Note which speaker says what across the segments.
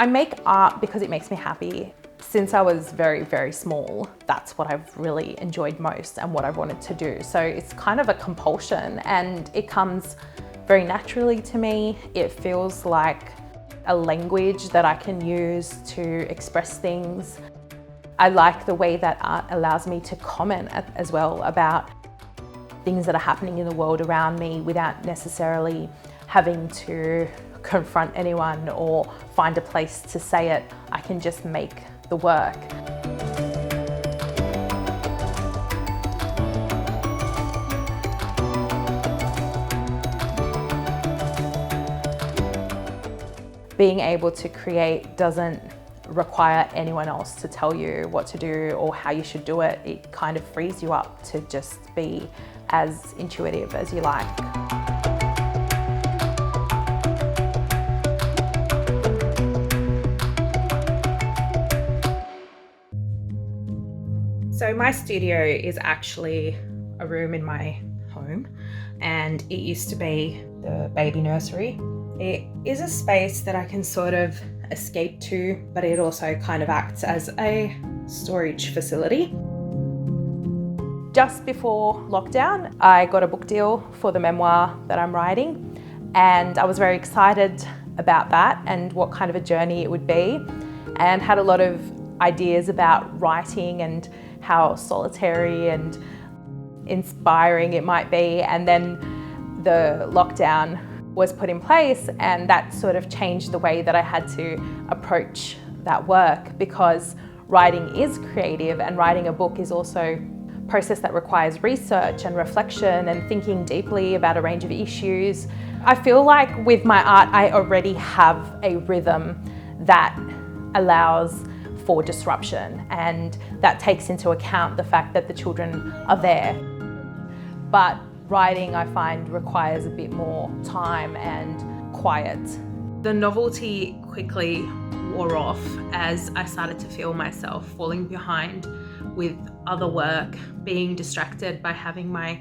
Speaker 1: I make art because it makes me happy. Since I was very, very small, that's what I've really enjoyed most and what I've wanted to do. So it's kind of a compulsion and it comes very naturally to me. It feels like a language that I can use to express things. I like the way that art allows me to comment as well about things that are happening in the world around me without necessarily having to confront anyone or find a place to say it. I can just make the work. Being able to create doesn't require anyone else to tell you what to do or how you should do it. It kind of frees you up to just be as intuitive as you like. So my studio is actually a room in my home, and it used to be the baby nursery. It is a space that I can sort of escape to, but it also kind of acts as a storage facility. Just before lockdown, I got a book deal for the memoir that I'm writing, and I was very excited about that and what kind of a journey it would be, and had a lot of ideas about writing and how solitary and inspiring it might be. And then the lockdown was put in place, and that sort of changed the way that I had to approach that work, because writing is creative and writing a book is also a process that requires research and reflection and thinking deeply about a range of issues. I feel like with my art, I already have a rhythm that allows for disruption, and that takes into account the fact that the children are there. But writing, I find, requires a bit more time and quiet. The novelty quickly wore off as I started to feel myself falling behind with other work, being distracted by having my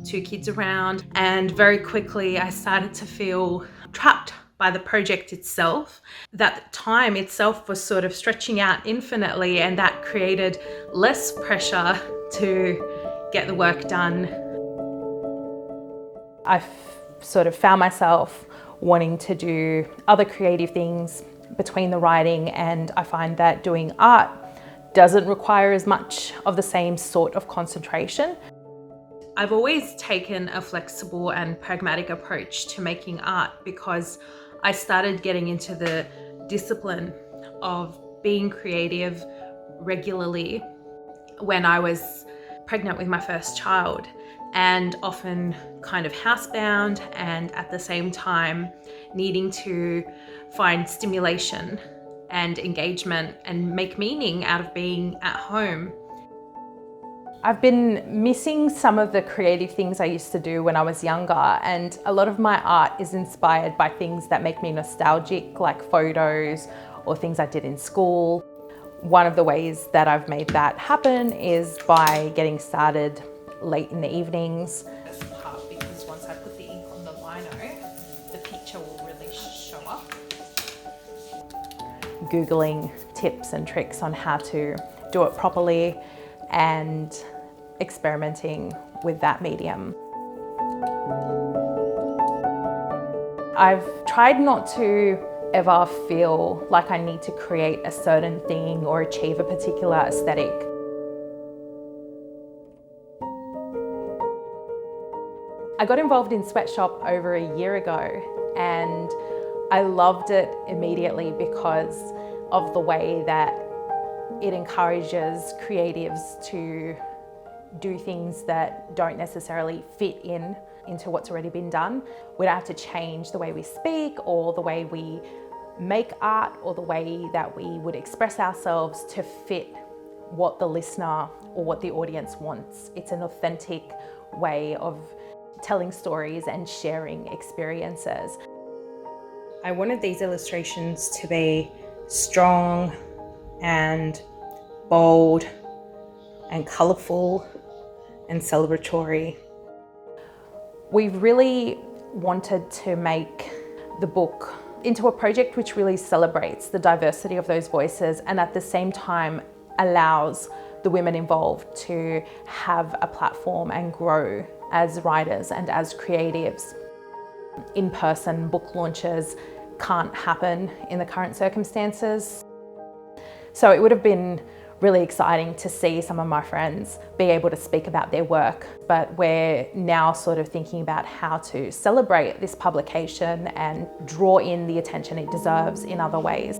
Speaker 1: 2 kids around, and very quickly I started to feel trapped by the project itself. That time itself was sort of stretching out infinitely, and that created less pressure to get the work done. I sort of found myself wanting to do other creative things between the writing, and I find that doing art doesn't require as much of the same sort of concentration. I've always taken a flexible and pragmatic approach to making art because I started getting into the discipline of being creative regularly when I was pregnant with my first child, and often kind of housebound, and at the same time needing to find stimulation and engagement and make meaning out of being at home. I've been missing some of the creative things I used to do when I was younger, and a lot of my art is inspired by things that make me nostalgic, like photos or things I did in school. One of the ways that I've made that happen is by getting started late in the evenings. This part, because once I put the ink on the lino, the picture will really show up. Googling tips and tricks on how to do it properly and experimenting with that medium. I've tried not to ever feel like I need to create a certain thing or achieve a particular aesthetic. I got involved in Sweatshop over a year ago, and I loved it immediately because of the way that it encourages creatives to do things that don't necessarily fit into what's already been done. We don't have to change the way we speak or the way we make art or the way that we would express ourselves to fit what the listener or what the audience wants. It's an authentic way of telling stories and sharing experiences. I wanted these illustrations to be strong and bold and colourful and celebratory. We really wanted to make the book into a project which really celebrates the diversity of those voices and at the same time allows the women involved to have a platform and grow as writers and as creatives. In-person book launches can't happen in the current circumstances. So it would have been really exciting to see some of my friends be able to speak about their work, but we're now sort of thinking about how to celebrate this publication and draw in the attention it deserves in other ways.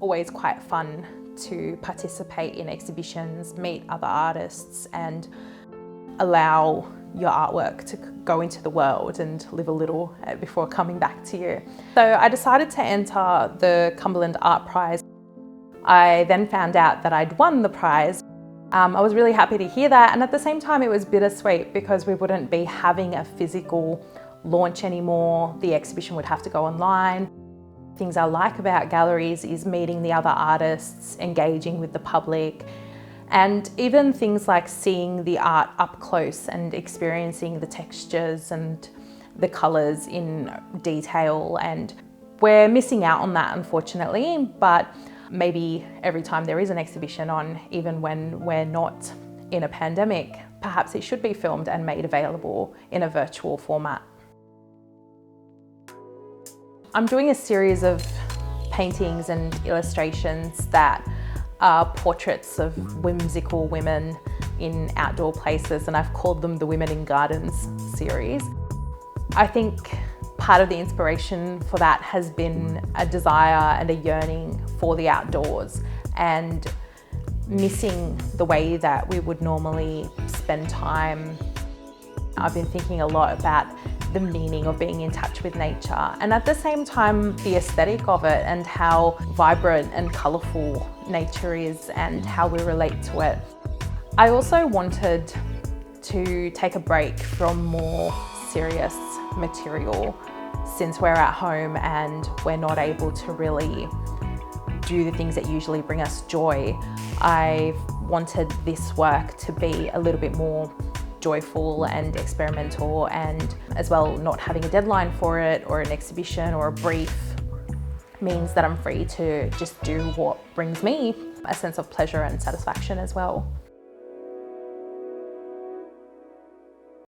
Speaker 1: Always quite fun to participate in exhibitions, meet other artists and allow your artwork to go into the world and live a little before coming back to you. So I decided to enter the Cumberland Art Prize. I then found out that I'd won the prize. I was really happy to hear that, and at the same time it was bittersweet because we wouldn't be having a physical launch anymore. The exhibition would have to go online. Things I like about galleries is meeting the other artists, engaging with the public, and even things like seeing the art up close and experiencing the textures and the colours in detail. And we're missing out on that, unfortunately, but maybe every time there is an exhibition on, even when we're not in a pandemic, perhaps it should be filmed and made available in a virtual format. I'm doing a series of paintings and illustrations that are portraits of whimsical women in outdoor places, and I've called them the Women in Gardens series. I think part of the inspiration for that has been a desire and a yearning for the outdoors and missing the way that we would normally spend time. I've been thinking a lot about the meaning of being in touch with nature and at the same time the aesthetic of it and how vibrant and colourful nature is and how we relate to it. I also wanted to take a break from more serious material since we're at home and we're not able to really do the things that usually bring us joy. I wanted this work to be a little bit more joyful and experimental, and as well not having a deadline for it or an exhibition or a brief means that I'm free to just do what brings me a sense of pleasure and satisfaction as well.